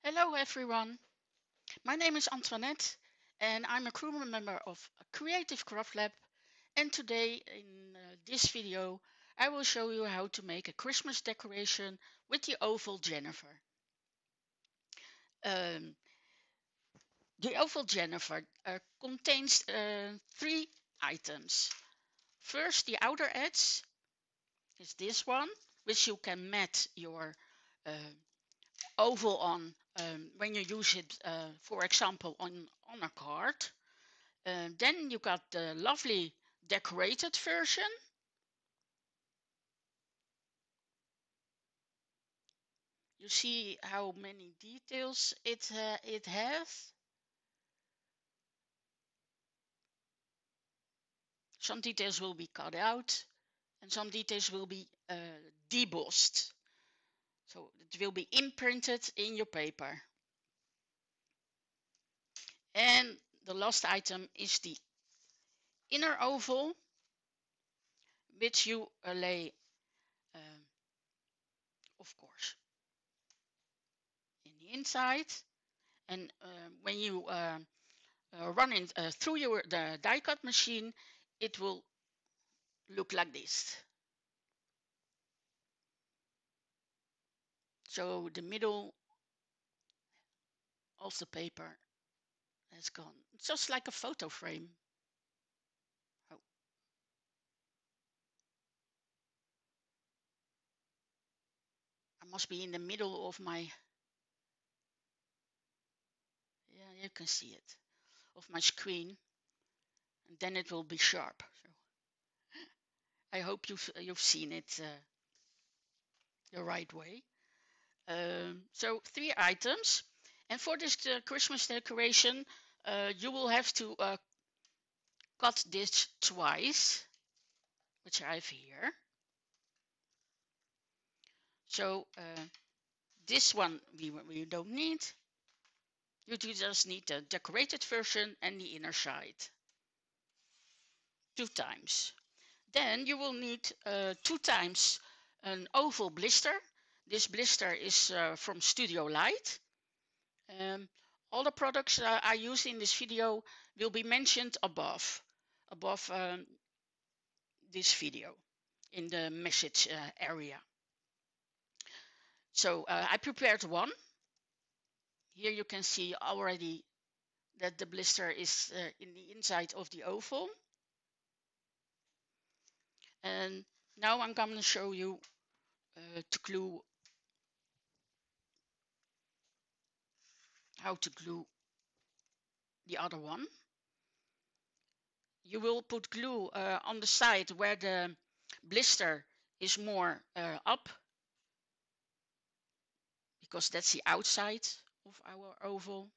Hello everyone, my name is Antoinette and I'm a crew member of Creative CraftLab, and today in this video I will show you how to make a Christmas decoration with the oval Jennifer. Um, the oval Jennifer contains three items. First, the outer edge is this one, which you can mat your uh, oval on when you use it, for example, on a card. Then you got the lovely decorated version. You see how many details it has. Some details will be cut out and some details will be debossed. So it will be imprinted in your paper. And the last item is the inner oval, which you lay, um, of course, in the inside. And when you run it through the die cut machine, it will look like this. So the middle of the paper has gone, just like a photo frame. Oh. I must be in the middle of my, yeah, you can see it, of my screen, and then it will be sharp. So I hope you've seen it the right way. So three items, and for this Christmas decoration, you will have to cut this twice, which I have here. So this one we don't need. You do just need the decorated version and the inner side. 2 times. Then you will need 2 times an oval blister. This blister is from Studio Light. All the products I use in this video will be mentioned above this video in the message area. So I prepared one. Here you can see already that the blister is in the inside of the oval. And now I'm going to show you to glue, how to glue the other one. You will put glue on the side where the blister is more up, because that's the outside of our oval.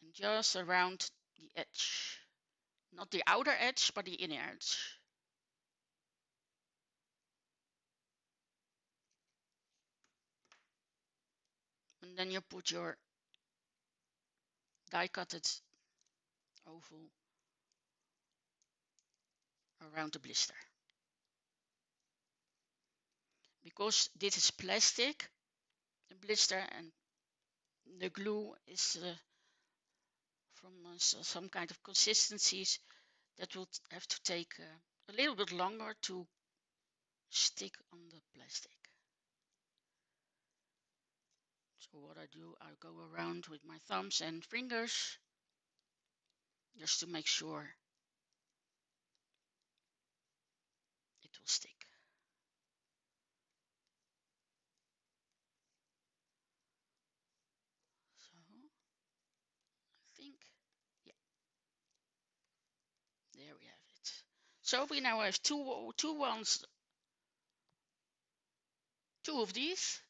And just around the edge. Not the outer edge, but the inner edge. And then you put your die-cutted oval around the blister. Because this is plastic, the blister, and the glue is from some kind of consistencies that will have to take a little bit longer to stick on the plastic. So what I do, I go around with my thumbs and fingers just to make sure it will stick. So I think, yeah, there we have it. So we now have two of these.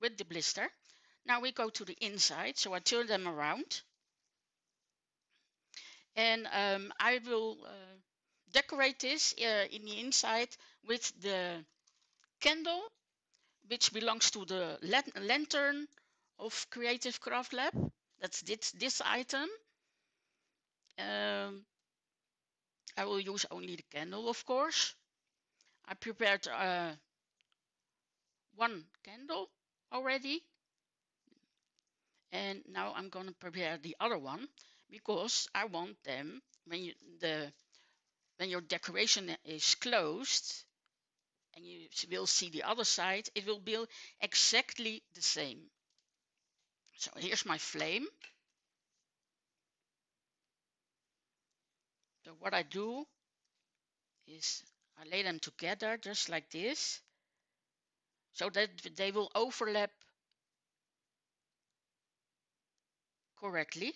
With the blister. Now we go to the inside, so I turn them around. And I will decorate this in the inside with the candle, which belongs to the lantern of Creative CraftLab. That's this item. I will use only the candle, of course. I prepared one candle already, and now I'm going to prepare the other one because I want them when your decoration is closed and you will see the other side, it will be exactly the same. So here's my flame. So what I do is I lay them together just like this so that they will overlap correctly.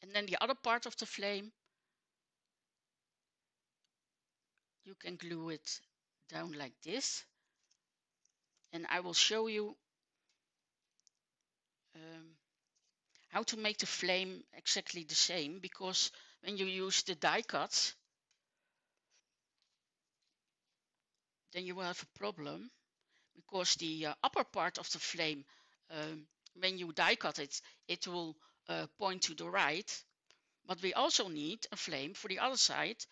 And then the other part of the flame, you can glue it down like this. And I will show you um, how to make the flame exactly the same, because when you use the die cuts, then you will have a problem, because the upper part of the flame, um, when you die cut it, it will point to the right, but we also need a flame for the other side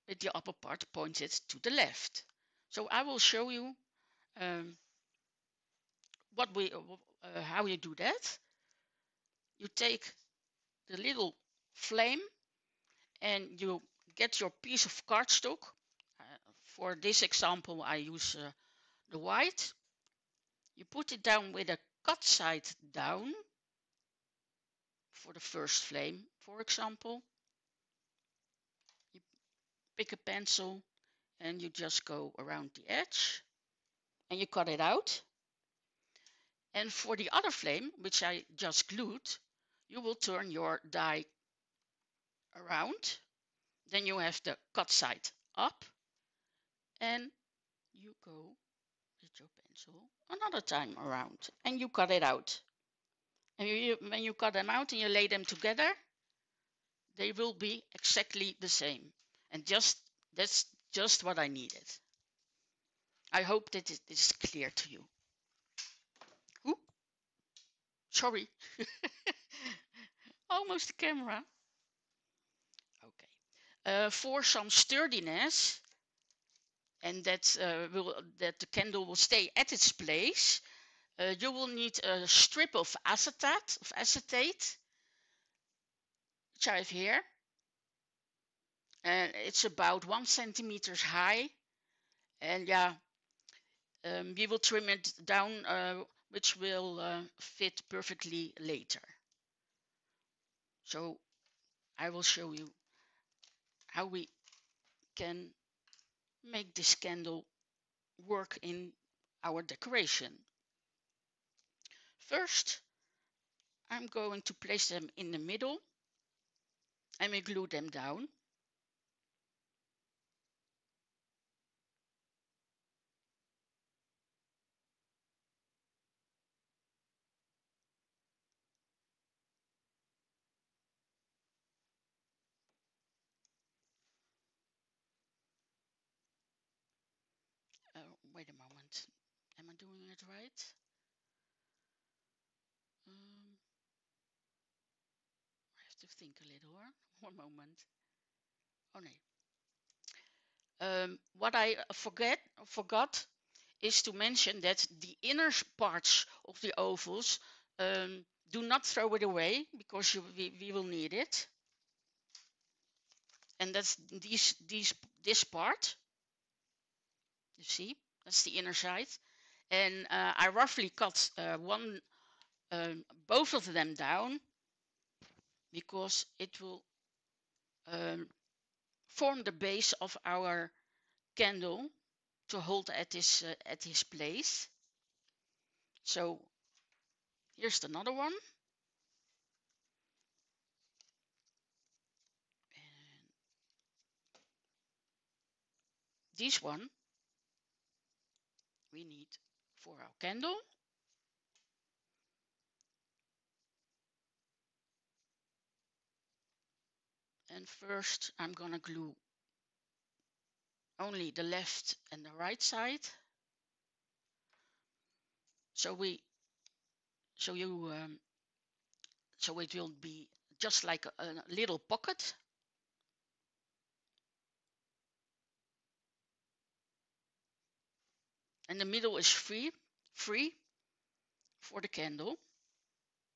with the upper part pointed to the left. So I will show you um, how you do that. You take the little flame and you get your piece of cardstock. For this example, I use the white. You put it down with a cut side down for the first flame, for example. You pick a pencil and you just go around the edge and you cut it out. And for the other flame, which I just glued, you will turn your die around. Then you have the cut side up and you go with your pencil another time around and you cut it out. And when you cut them out and you lay them together, they will be exactly the same. And that's just what I needed. I hope that it is clear to you. Ooh, sorry. Almost the camera. Okay. For some sturdiness, and that the candle will stay at its place, you will need a strip of acetate, which I have here. And it's about 1 centimeter high. And yeah, we will trim it down, which will fit perfectly later. So I will show you how we can make this candle work in our decoration. First, I'm going to place them in the middle and we glue them down. Wait a moment. Am I doing it right? Um, I have to think a little. One moment. Oh no. What I forgot is to mention that the inner parts of the ovals, do not throw it away, because we will need it. And that's this part. You see, that's the inner side. And I roughly cut both of them down, because it will um, form the base of our candle to hold at his place. So here's another one. And this one we need for our candle. And first I'm gonna glue only the left and the right side. So so it will be just like a little pocket. and the middle is free for the candle,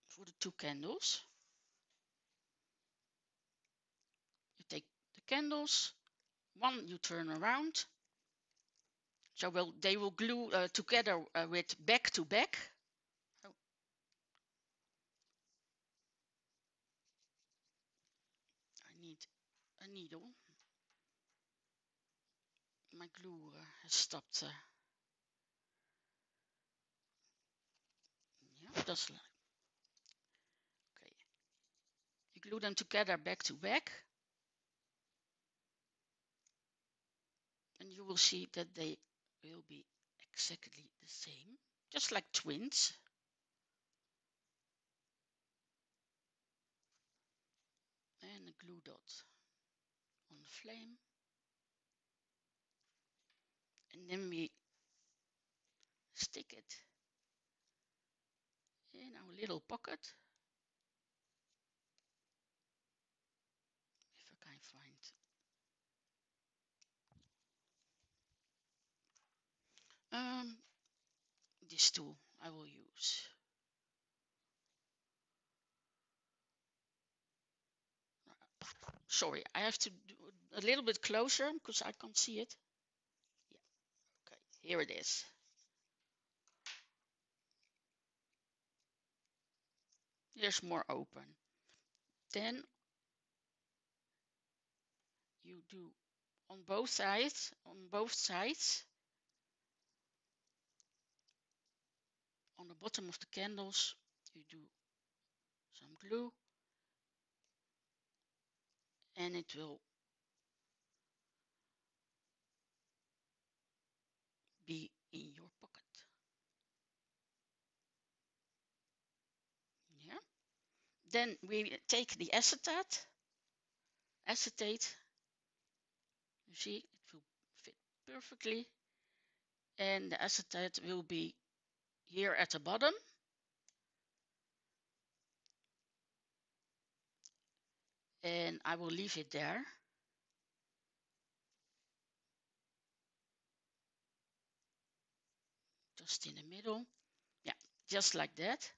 for the 2 candles. You take the candles, one you turn around, so they will glue together with back to back. Oh. I need a needle. My glue has stopped. Yeah, that's like. Okay. You glue them together back to back, and you will see that they will be exactly the same, just like twins. And a glue dot on the flame, and then we stick it in our little pocket. If I can find this tool I will use. Sorry, I have to do a little bit closer because I can't see it. Yeah, okay, here it is. Here's more open. Then you do on both sides, on the bottom of the candles, you do some glue, and it will be in your pocket. Yeah. Then we take the acetate. You see, it will fit perfectly, and the acetate will be here at the bottom. And I will leave it there. Just in the middle. Yeah, just like that.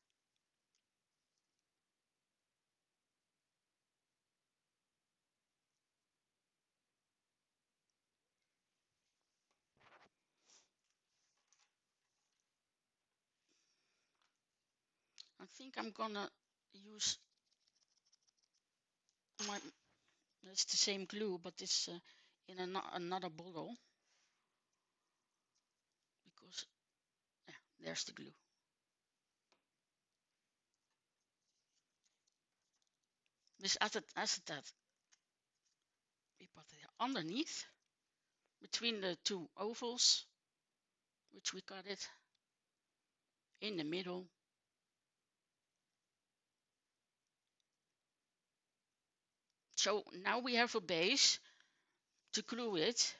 I think I'm gonna use it's the same glue, but it's in another bottle, because yeah, there's the glue. This acetate, we put it underneath, between the 2 ovals, which we cut it, in the middle. So now we have a base to glue it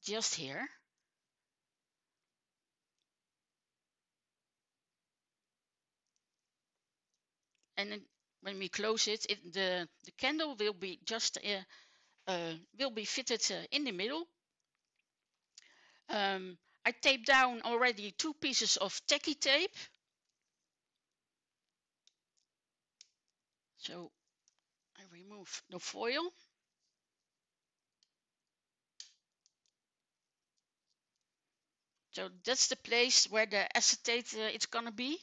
just here. And then when we close it, the candle will be just will be fitted in the middle. I taped down already 2 pieces of tacky tape. So I remove the foil. So that's the place where the acetate is gonna be.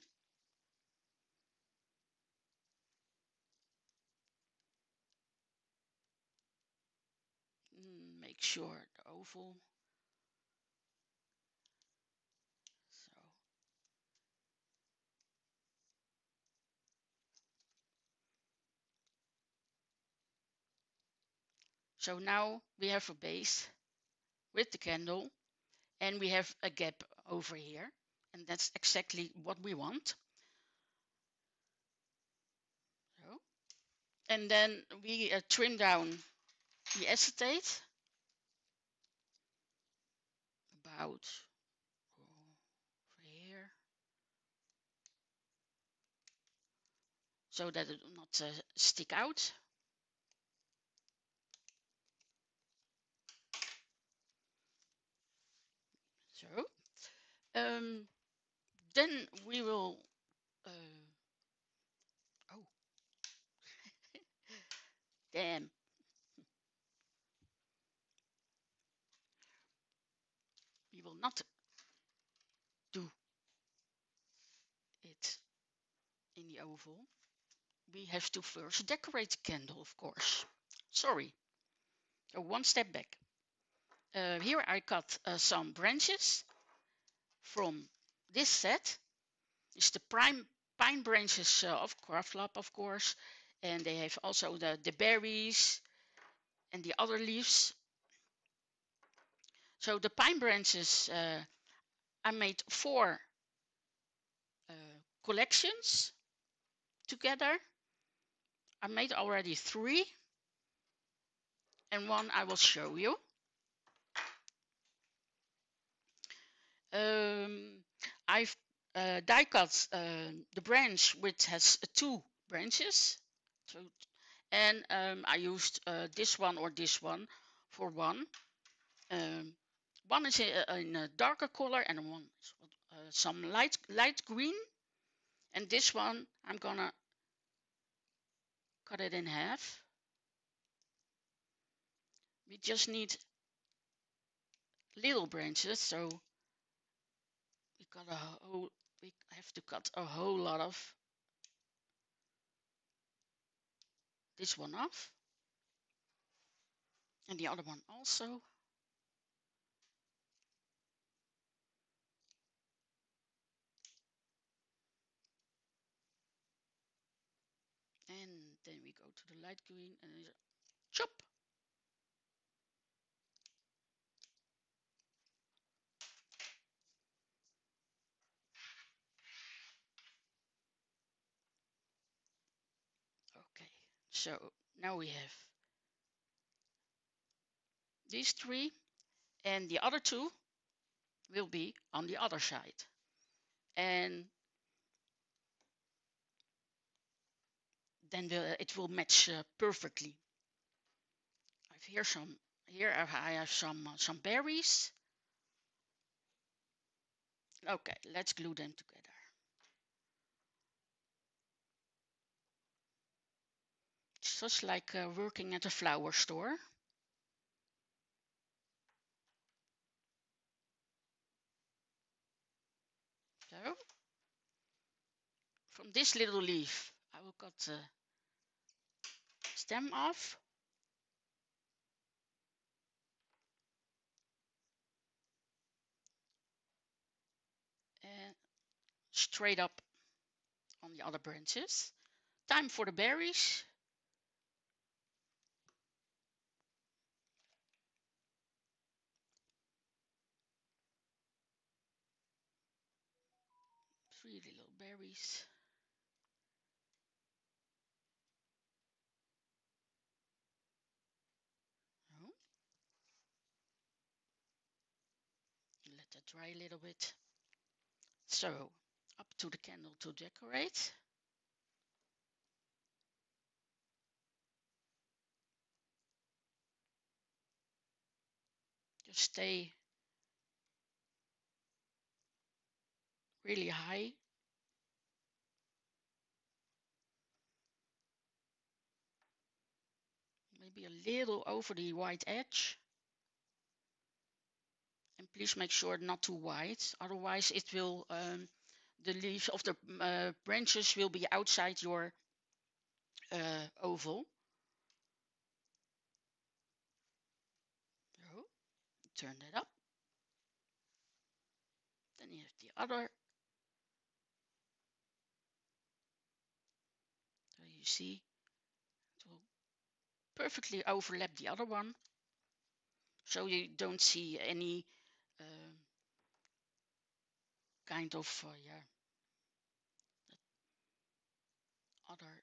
Make sure the oval. So now we have a base with the candle, and we have a gap over here, and that's exactly what we want. So, and then we trim down the acetate about over here, so that it will not stick out. So then we will oh damn, we will not do it in the oval. We have to first decorate the candle, of course. Sorry. So one step back. Here I cut some branches from this set. It's the pine branches of CraftLab, of course, and they have also the berries and the other leaves. So the pine branches, I made 4 collections together. I made already 3, and one I will show you. I've die cut the branch which has 2 branches. So, and I used this one or this one for one. One is in a darker color and one is some light green. And this one I'm gonna cut it in half. We just need little branches, so we have to cut a whole lot of this one off, and the other one also. And then we go to the light green and chop. Okay, so now we have these 3, and the other 2 will be on the other side. And then it will match perfectly. Here I have some berries. Okay, let's glue them together. It's just like working at a flower store. So from this little leaf I will cut the stem off. And straight up on the other branches. Time for the berries. Three little berries. Oh. Let that dry a little bit. So up to the candle to decorate. Just stay really high. Maybe a little over the white edge. And please make sure not too white, otherwise it will the leaves of the branches will be outside your oval. So turn that up. Then you have the other. So you see it will perfectly overlap the other one, so you don't see any kind of other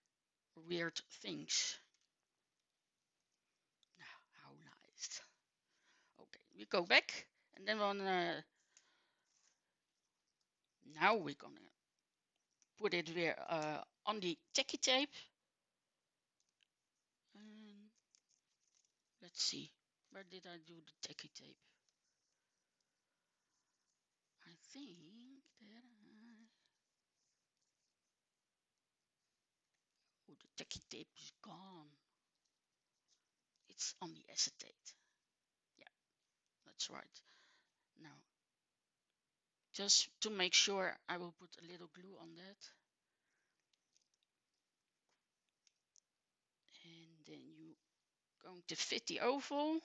weird things. How nice. Okay, we go back, and then now we're gonna put it there on the tacky tape. And let's see, where did I do the tacky tape? think that oh, the tacky tape is gone. It's on the acetate. Yeah, that's right. Now, just to make sure, I will put a little glue on that. And then you going to fit the oval,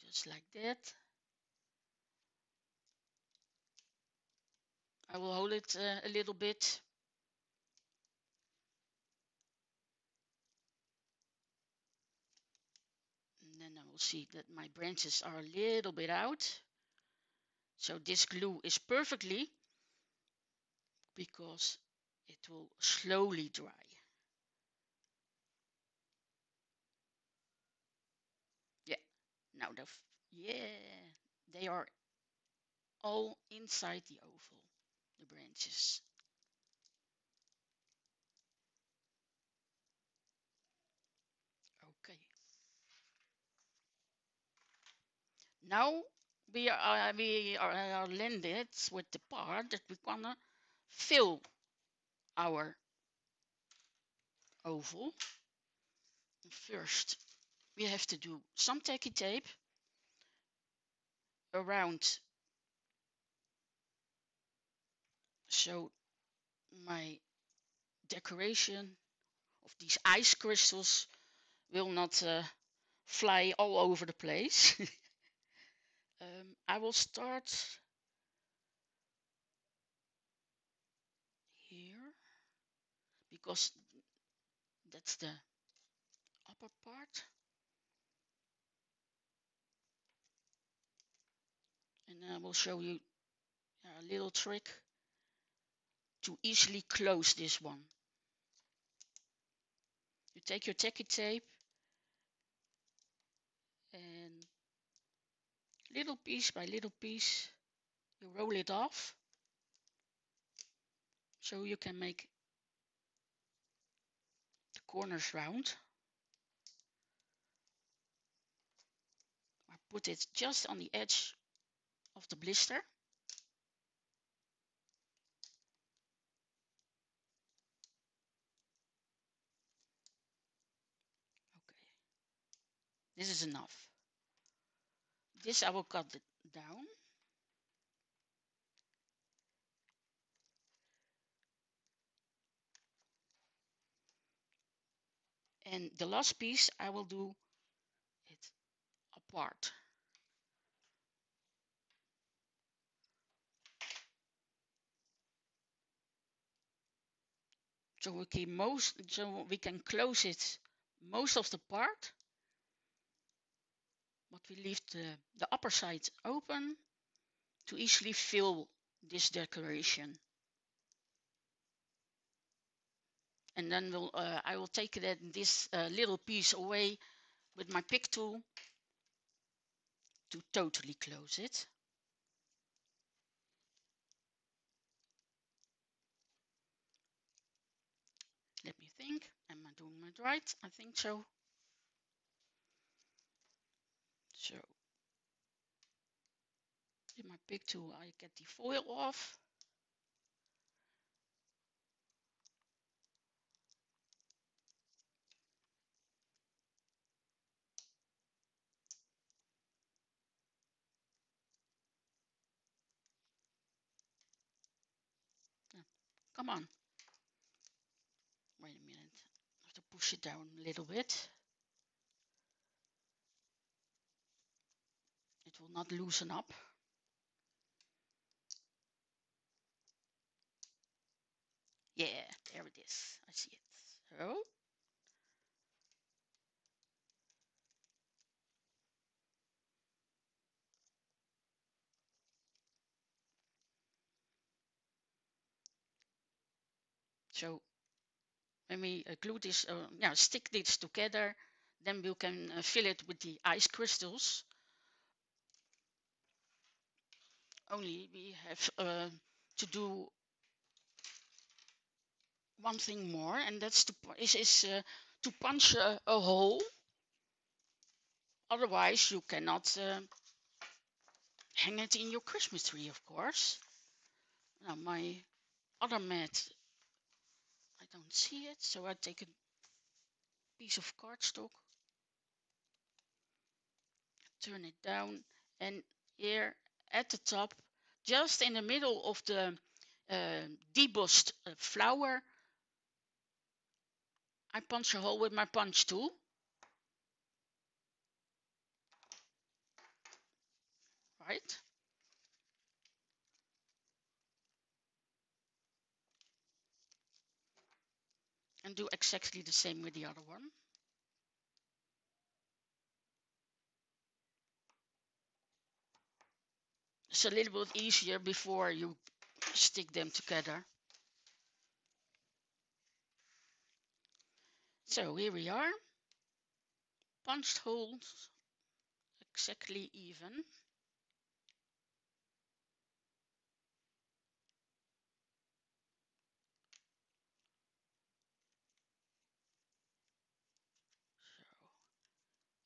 just like that. I will hold it a little bit. And then I will see that my branches are a little bit out. So this glue is perfectly because it will slowly dry. Yeah, now they are all inside the oval, the branches. Okay. Now we are landed with the part that we're gonna fill our oval. First, we have to do some tacky tape around, so my decoration of these ice crystals will not fly all over the place. I will start here because that's the upper part, and I will show you a little trick to easily close this one. You take your tacky tape and little piece by little piece you roll it off so you can make the corners round. I put it just on the edge of the blister. Okay, this is enough. This I will cut it down. And the last piece I will do it apart. So we can close it most of the part, but we leave the upper side open to easily fill this decoration. And then I will take this little piece away with my pick tool to totally close it. Let me think. Am I doing it right? I think so. So with my pick tool, I get the foil off. Come on. Wait a minute. I have to push it down a little bit. It will not loosen up. Yeah, there it is. I see it. So when we glue this, stick this together, then we can fill it with the ice crystals. Only we have to do one thing more, and that's to punch a hole. Otherwise, you cannot hang it in your Christmas tree, of course. Now my other mat, I don't see it, so I take a piece of cardstock, turn it down, and here at the top, just in the middle of the debossed flower, I punch a hole with my punch tool. Right? And do exactly the same with the other one. It's a little bit easier before you stick them together. So here we are, punched holes exactly even.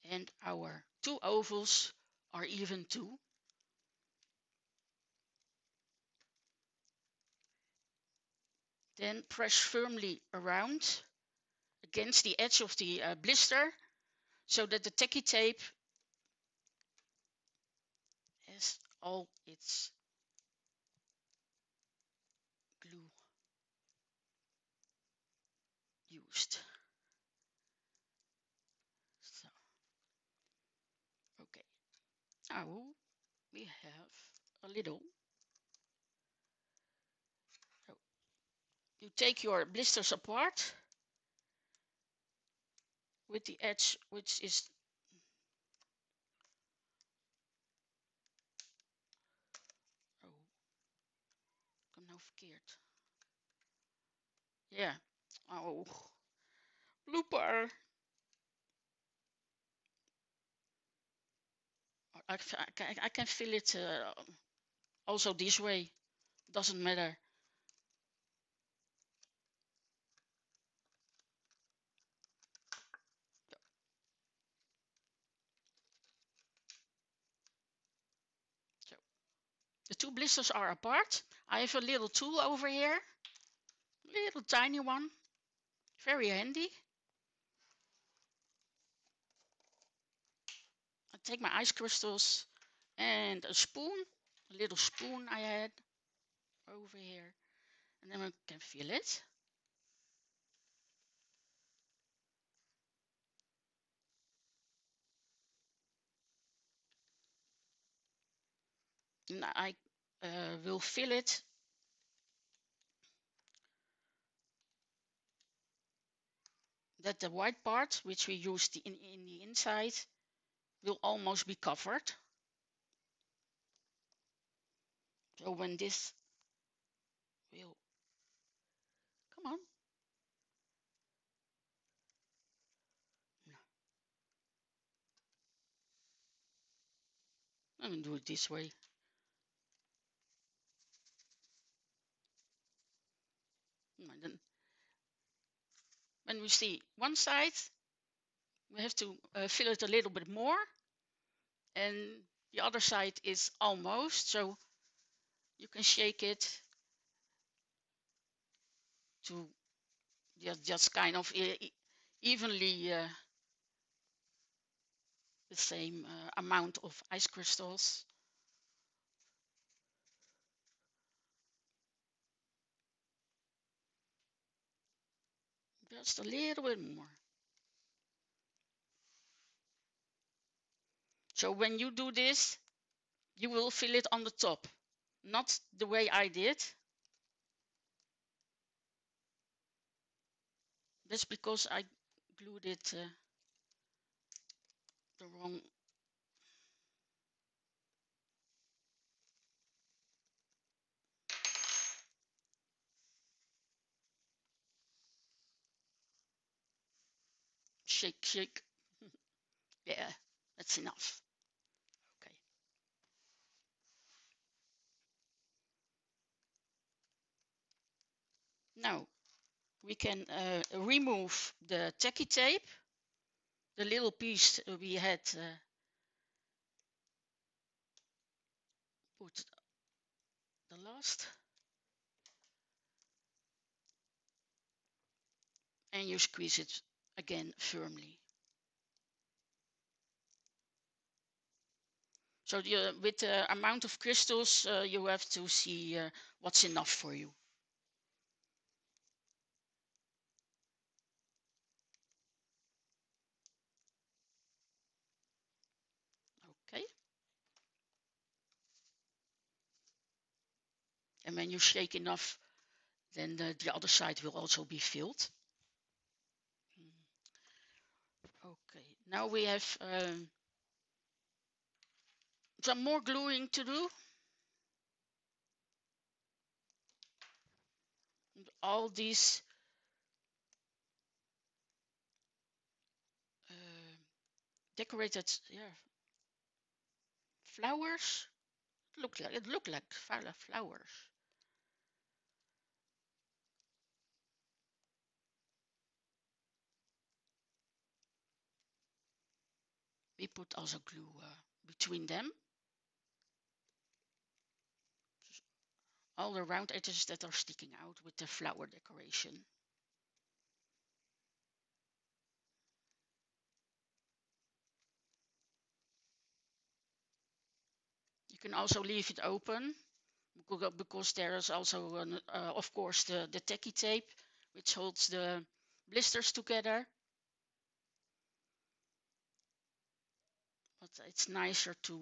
So, and our two ovals are even too. Then press firmly around against the edge of the blister so that the tacky tape has all its glue used. So, okay, now we have a little. So you take your blisters apart with the edge which is kom nou verkeerd. Yeah. Oh, blooper. I can fill it also this way. Doesn't matter. So the two blisters are apart. I have a little tool over here. Little tiny one. Very handy. I take my ice crystals and a spoon. A little spoon I had over here. And then I can fill it. And I will fill it that the white part, which we used in the inside, will almost be covered. So when this will, come on. I'm going to do it this way. And then when we see one side, we have to fill it a little bit more. And the other side is almost, so you can shake it to just kind of evenly the same amount of ice crystals. Just a little bit more. So when you do this, you will fill it on the top, not the way I did. That's because I glued it the wrong. Shake, shake. Yeah, that's enough. Okay. Now we can remove the tacky tape, the little piece we had put the last, and you squeeze it again firmly. So with the amount of crystals, you have to see what's enough for you. Okay. And when you shake enough, then the other side will also be filled. Okay, now we have some more gluing to do. All these decorated, flowers. It looked like flowers. We put also glue between them. All the round edges that are sticking out with the flower decoration. You can also leave it open because there is also, of course, the tacky tape, which holds the blisters together. But it's nicer to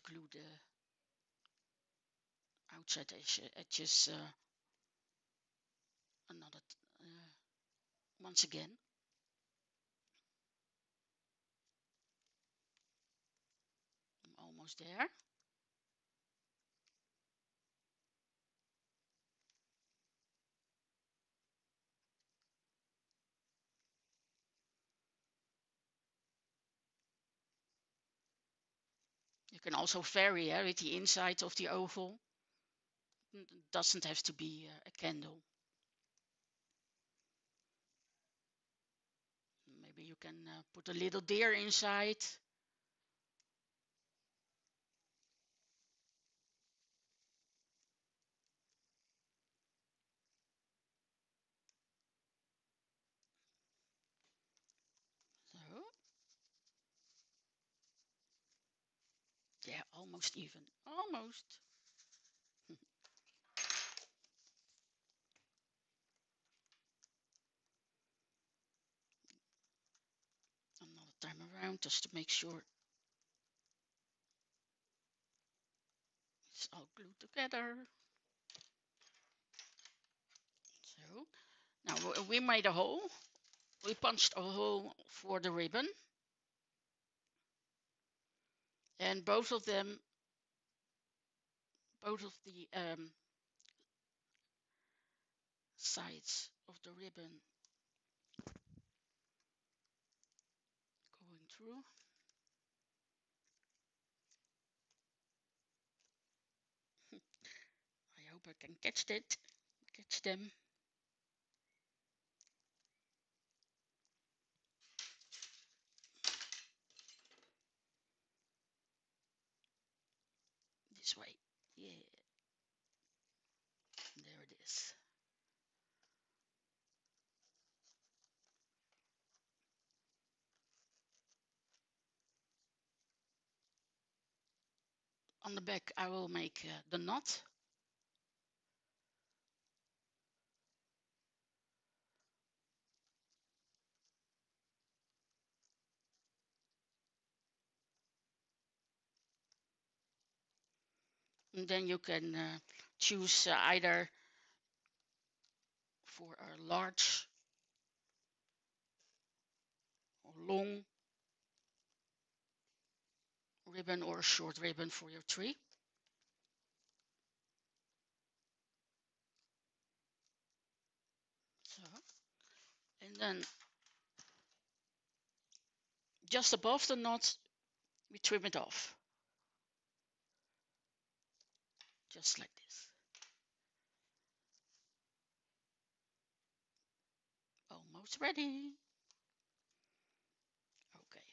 glue the outside edges another once again. I'm almost there. You can also vary with the inside of the oval. It doesn't have to be a candle. Maybe you can put a little deer inside. So, yeah, almost even. Almost. Another time around just to make sure it's all glued together. So, now we made a hole. We punched a hole for the ribbon. And both of the sides of the ribbon going through. I hope I can catch them. This way. Yeah. There it is. On the back, I will make the knot. And then you can choose either for a large or long ribbon or a short ribbon for your tree. So, and then just above the knot, we trim it off. Just like this. Almost ready. Okay.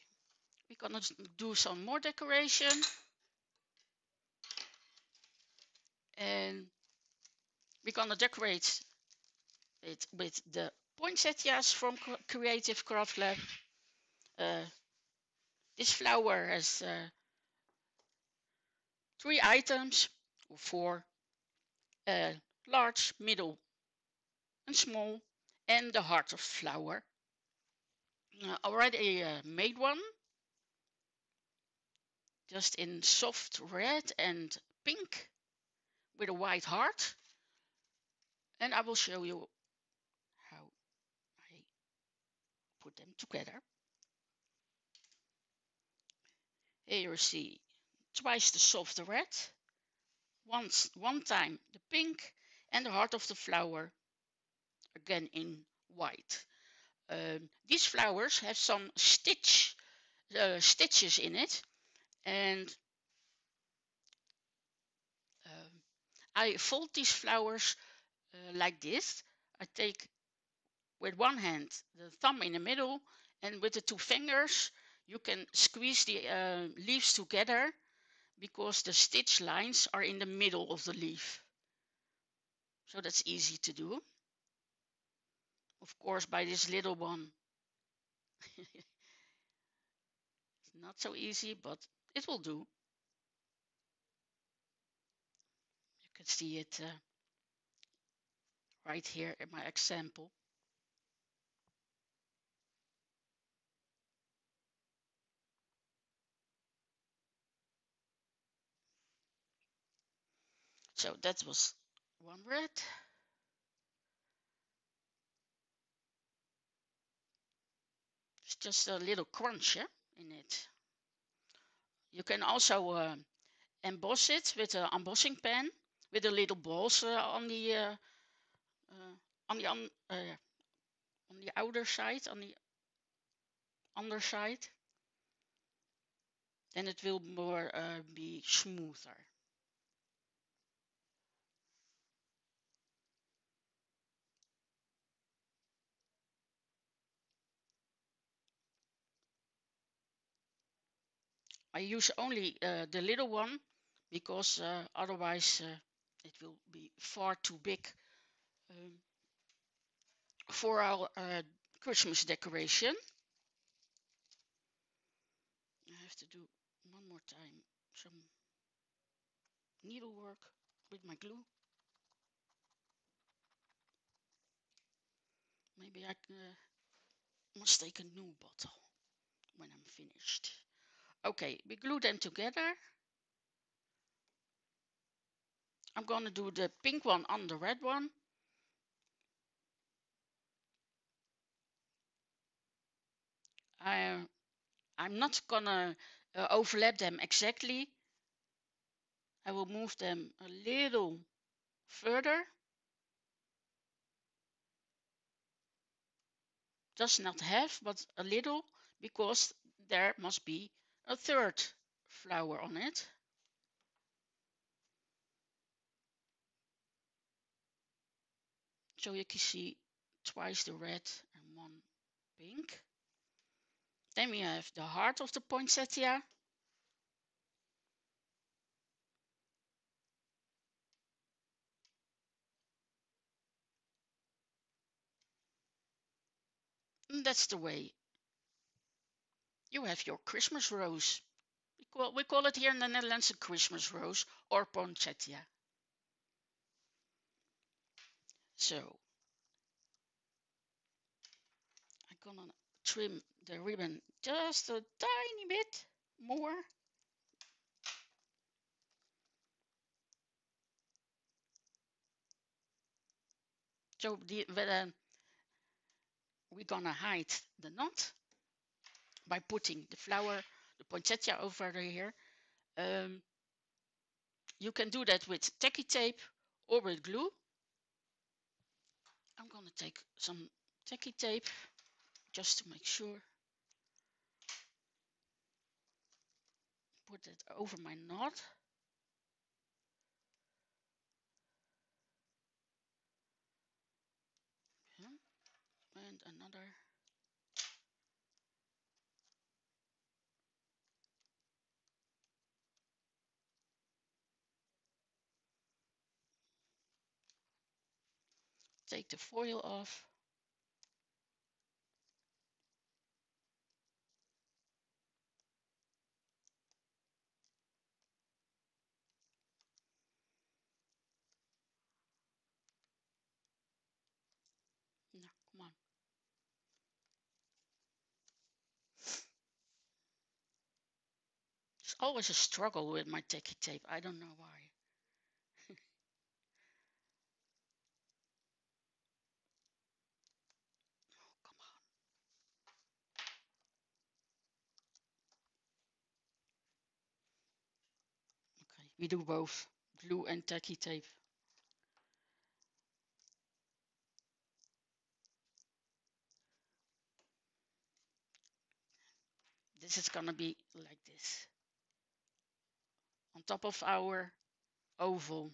We're gonna do some more decoration. we're gonna decorate it with the poinsettias from Creative CraftLab. This flower has 3 items, or 4, large, middle and small, and the heart of flower. Already made one, just in soft red and pink with a white heart, and I will show you how I put them together. Here you see twice the soft red, one time the pink, and the heart of the flower again in white. These flowers have some stitches in it, and I fold these flowers like this. I take with one hand the thumb in the middle, and with the 2 fingers you can squeeze the leaves together, because the stitch lines are in the middle of the leaf. So that's easy to do. Of course, by this little one it's not so easy, but it will do. You can see it right here in my example. So that was one red. It's just a little crunch, yeah, in it. You can also emboss it with an embossing pen with the little balls on the on the on the outer side, on the underside. Then it will more be smoother. I use only the little one, because otherwise it will be far too big um, for our Christmas decoration. I have to do one more time some needlework with my glue. Maybe I must take a new bottle when I'm finished. Okay, we glue them together. I'm gonna do the pink one on the red one. I'm not gonna overlap them exactly. I will move them a little further. Does not have, but a little, because there must be a third flower on it. So you can see twice the red and one pink. Then we have the heart of the poinsettia. And that's the way you have your Christmas rose. We call it here in the Netherlands a Christmas rose or poinsettia. So I'm gonna trim the ribbon just a tiny bit more. So we're gonna hide the knot by putting the flower, the poinsettia over here. You can do that with tacky tape or with glue. I'm gonna take some tacky tape just to make sure. Put it over my knot. Yeah. And another. take the foil off. No, come on. It's always a struggle with my tacky tape. I don't know why. Oh, come on. Okay, we do both glue and tacky tape. This is gonna be like this on top of our oval.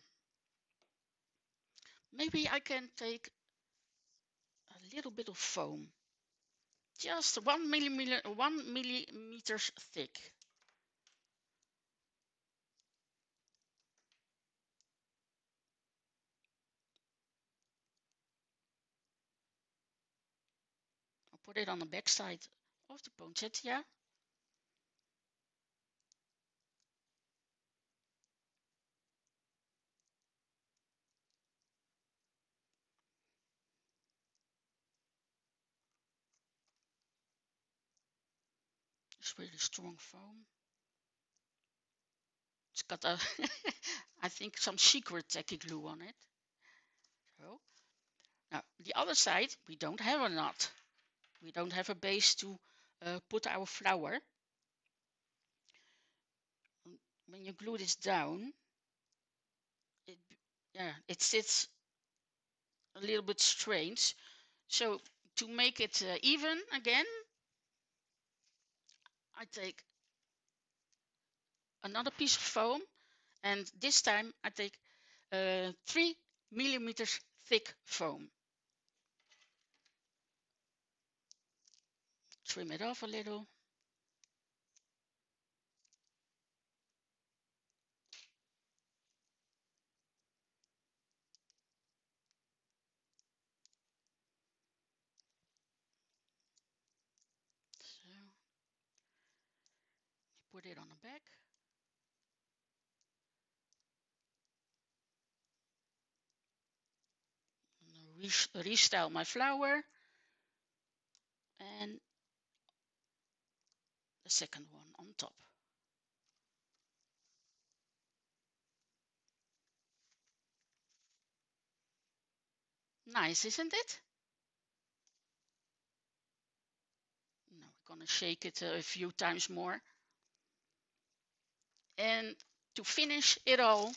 Maybe I can take a little bit of foam, just 1 millimeter thick. I'll put it on the back side of the poinsettia. It's really strong foam. It's got a, I think, some secret tacky glue on it. So now the other side, we don't have a knot. We don't have a base to put our flower. When you glue this down, it sits a little bit strange. So to make it even again, I take another piece of foam, and this time I take 3 millimeters thick foam. Trim it off a little. So put it on the back. Restyle my flower, and the second one on top. Nice, isn't it? Now we're gonna shake it a few times more. And to finish it all,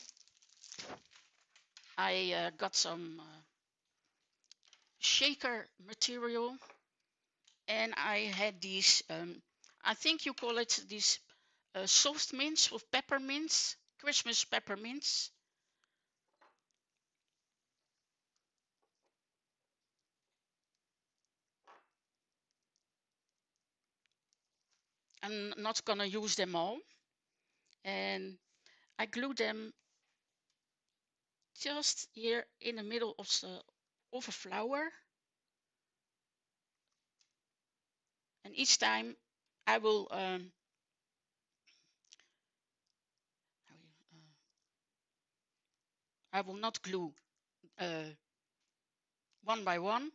I got some shaker material, and I had these, I think you call it these soft mints with peppermints, Christmas peppermints. I'm not gonna use them all, and I glue them just here in the middle of a flower. And each time I will not glue one by one.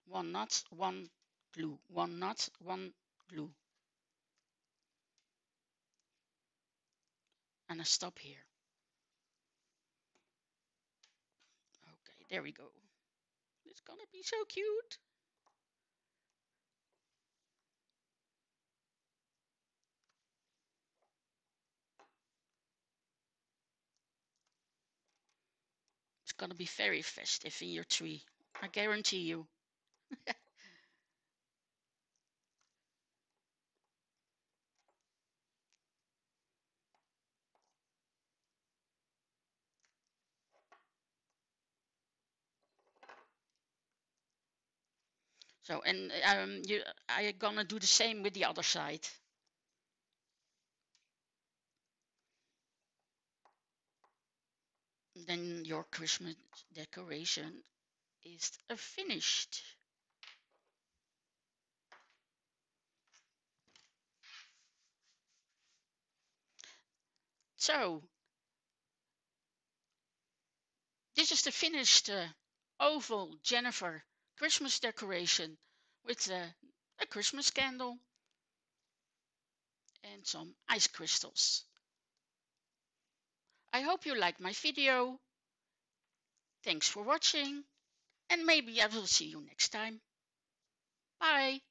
One knot, one glue, one knot, one glue. And I stop here. Okay, there we go. It's gonna be so cute. It's gonna be very festive in your tree. I guarantee you. So, and I gonna do the same with the other side. then your Christmas decoration is finished. So this is the finished oval Jennifer Christmas decoration with a Christmas candle and some ice crystals. I hope you liked my video. Thanks for watching, and maybe I will see you next time. Bye!